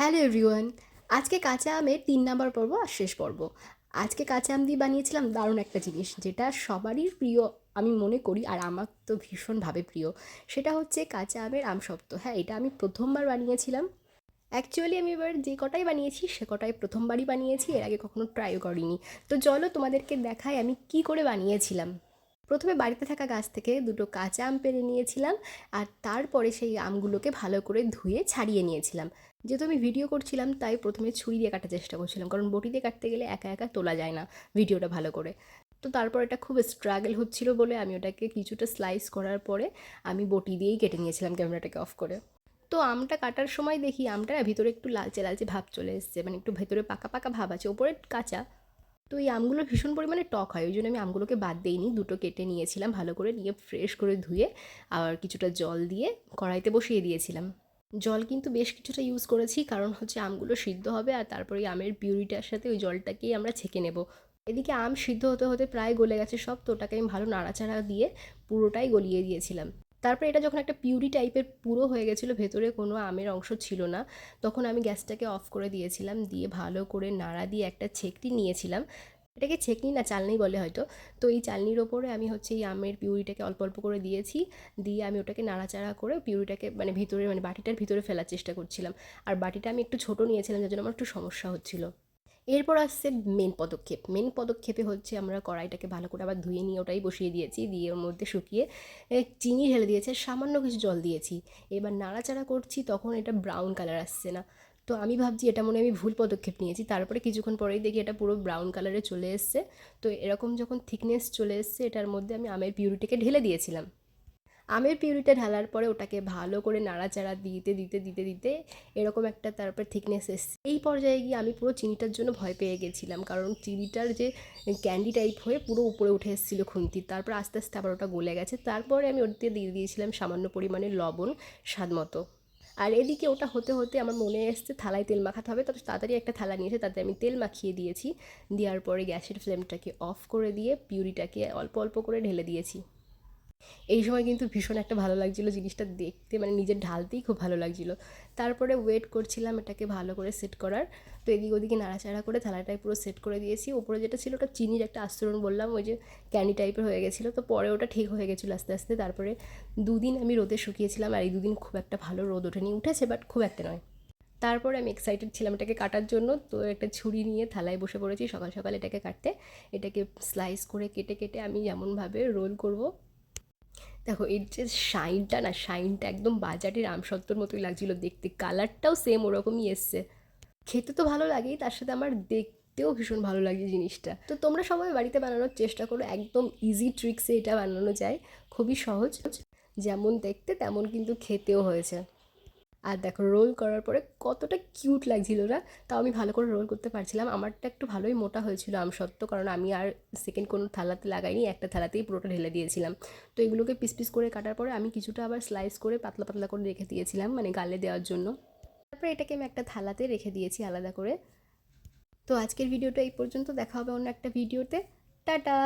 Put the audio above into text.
Hello everyone. আজকে কাঁচা আমের ৩ নাম্বার পর্ব আর শেষ পর্ব। আজকে কাঁচা আম দিয়ে বানিয়েছিলাম দারুণ একটা জিনিস, যেটা সবারই প্রিয় আমি মনে করি, আর আমার তো ভীষণভাবে প্রিয়। সেটা হচ্ছে কাঁচা আমের আমসত্ত্ব। হ্যাঁ, এটা আমি প্রথমবার বানিয়েছিলাম। অ্যাকচুয়ালি আমি এবার যে কটাই বানিয়েছি সে কটাই প্রথমবারই বানিয়েছি, এর আগে কখনো ট্রাইও করিনি। তো চলো তোমাদেরকে দেখাই আমি কি করে বানিয়েছিলাম। প্রথমে বাড়িতে থাকা গাছ থেকে দুটো কাঁচা আম পেড়ে নিয়েছিলাম, আর তারপরে সেই আমগুলোকে ভালো করে ধুয়ে ছাড়িয়ে নিয়েছিলাম। যেহেতু আমি ভিডিও করছিলাম তাই প্রথমে ছুরি দিয়ে কাটার চেষ্টা করছিলাম, কারণ বটি দিয়ে কাটতে গেলে একা একা তোলা যায় না ভিডিওটা ভালো করে। তো তারপর এটা খুব স্ট্রাগল হচ্ছিল বলে আমি ওটাকে কিছুটা স্লাইস করার পরে আমি বটি দিয়েই কেটে নিয়েছিলাম ক্যামেরাটাকে অফ করে। তো আমটা কাটার সময় দেখি আমটা না ভিতরে একটু লালচে লালচে ভাব চলে এসছে, মানে একটু ভেতরে পাকা পাকা ভাব আছে, ওপরে কাঁচা। তো এই আমগুলো ভীষণ পরিমাণে টক হয়, ওই জন্য আমি আমগুলোকে বাদ দিইনি, দুটো কেটে নিয়েছিলাম ভালো করে, নিয়ে ফ্রেশ করে ধুয়ে আর কিছুটা জল দিয়ে কড়াইতে বসিয়ে দিয়েছিলাম। জল কিন্তু বেশ কিছুটা ইউজ করেছি, কারণ হচ্ছে আমগুলো সিদ্ধ হবে আর তারপরে ওই আমের পিউরিটার সাথে ওই জলটাকেই আমরা ছেঁকে নেব। এদিকে আম সিদ্ধ হতে হতে প্রায় গলে গেছে সব, তো ওটাকে আমি ভালো নাড়াচাড়া দিয়ে পুরোটাই গলিয়ে দিয়েছিলাম। তারপরে এটা যখন একটা পিউরি টাইপের পুরো হয়ে গেছিলো, ভেতরে কোনো আমের অংশ ছিল না, তখন আমি গ্যাসটাকে অফ করে দিয়েছিলাম, দিয়ে ভালো করে নাড়া দিয়ে একটা ছেঁকনি নিয়েছিলাম। এটাকে ছেঁকনি না, চালনি বলে হয়তো। তো এই চালনির ওপরে আমি হচ্ছে এই আমের পিউরিটাকে অল্প অল্প করে দিয়েছি, দিয়ে আমি ওটাকে নাড়াচাড়া করে পিউরিটাকে মানে ভিতরে মানে বাটিটার ভিতরে ফেলার চেষ্টা করছিলাম। আর বাটিটা আমি একটু ছোটো নিয়েছিলাম, যার জন্য আমার একটু সমস্যা হচ্ছিলো। এরপর আসছে মেন পদক্ষেপে হচ্ছে আমরা কড়াইটাকে ভালো করে আবার ধুয়ে নিয়ে ওটাই বসিয়ে দিয়েছি, দিয়ে ওর মধ্যে শুকিয়ে চিনি ঢেলে দিয়েছে, সামান্য কিছু জল দিয়েছি। এবার নাড়াচাড়া করছি, তখন এটা ব্রাউন কালার আসছে না। তো আমি ভাবছি এটা মনে হয় আমি ভুল পদক্ষেপ নিয়েছি, তারপরে কিছুক্ষণ পরেই দেখি এটা পুরো ব্রাউন কালারে চলে এসছে। তো এরকম যখন থিকনেস চলে এসছে, এটার মধ্যে আমি আমের পিউরিটাকে ঢেলে দিয়েছিলাম। আমের পিউরিটা ঢালার পরে ওটাকে ভালো করে নাড়াচাড়া দিতে দিতে দিতে দিতে এরকম একটা তারপর থিকনেস এসছে। এই পর্যায়ে গিয়ে আমি পুরো চিনিটার জন্য ভয় পেয়ে গেছিলাম, কারণ চিনিটার যে ক্যান্ডি টাইপ হয়ে পুরো উপরে উঠে এসেছিলো খুন্তির, তারপর আস্তে আস্তে আবার ওটা গলে গেছে। তারপরে আমি ওটাতে দিয়ে দিয়েছিলাম সামান্য পরিমাণে লবণ, স্বাদ মতো। আর এদিকে ওটা হতে হতে আমার মনে এসছে থালায় তেল মাখাতে হবে, তত তাড়াতাড়ি একটা থালা নিয়েছে, তাতে আমি তেল মাখিয়ে দিয়েছি। দেওয়ার পরে গ্যাসের ফ্লেমটাকে অফ করে দিয়ে পিউরিটাকে অল্প অল্প করে ঢেলে দিয়েছি। এই সময় কিন্তু ভীষণ একটা ভালো লাগছিলো জিনিসটা দেখতে, মানে নিজের ঢালতেই খুব ভালো লাগছিলো। তারপরে ওয়েট করছিলাম এটাকে ভালো করে সেট করার। তো এদিক ওদিকে নাড়াচাড়া করে থালাটায় পুরো সেট করে দিয়েছি। ওপরে যেটা ছিল ওটা চিনির একটা আস্তরণ বললাম, ওই যে ক্যান্ডি টাইপের হয়ে গেছিলো, তো পরে ওটা ঠিক হয়ে গেছিলো আস্তে আস্তে। তারপরে দুদিন আমি রোদে শুকিয়েছিলাম, আর এই দুদিন খুব একটা ভালো রোদ ওঠেনি, উঠেছে বাট খুব একটা নয়। তারপরে আমি এক্সাইটেড ছিলাম এটাকে কাটার জন্য, তো একটা ছুরি নিয়ে থালায় বসে পড়েছি সকাল সকাল এটাকে কাটতে। এটাকে স্লাইস করে কেটে কেটে আমি যেমনভাবে রোল করব। দেখো এর যে শাইনটা না, শাইনটা একদম বাজারের আমসত্ত্বর মতোই লাগছিলো দেখতে, কালারটাও সেম ওরকমই এসছে। খেতে তো ভালো লাগেই, তার সাথে আমার দেখতেও ভীষণ ভালো লাগে জিনিসটা। তো তোমরা সবাই বাড়িতে বানানোর চেষ্টা করো, একদম ইজি ট্রিক্সে এটা বানানো যায়, খুবই সহজ। যেমন দেখতে তেমন কিন্তু খেতেও হয়েছে। আর দেখো রোল করার পরে কতটা কিউট লাগছিল না। তাও আমি ভালো করে রোল করতে পারছিলাম, আমারটা একটু ভালোই মোটা হয়েছিল আমসত্ত্ব, কারণ আমি আর সেকেন্ড কোনো থালাতে লাগাইনি, একটা থালাতেই পুরোটা ঢেলে দিয়েছিলাম। তো এগুলোকে পিস পিস করে কাটার পরে আমি কিছুটা আবার স্লাইস করে পাতলা পাতলা করে রেখে দিয়েছিলাম, মানে গালে দেওয়ার জন্য। তারপরে এটাকে আমি একটা থালাতে রেখে দিয়েছি আলাদা করে। তো আজকের ভিডিওটা এই পর্যন্ত, দেখা হবে অন্য একটা ভিডিওতে। টাটা।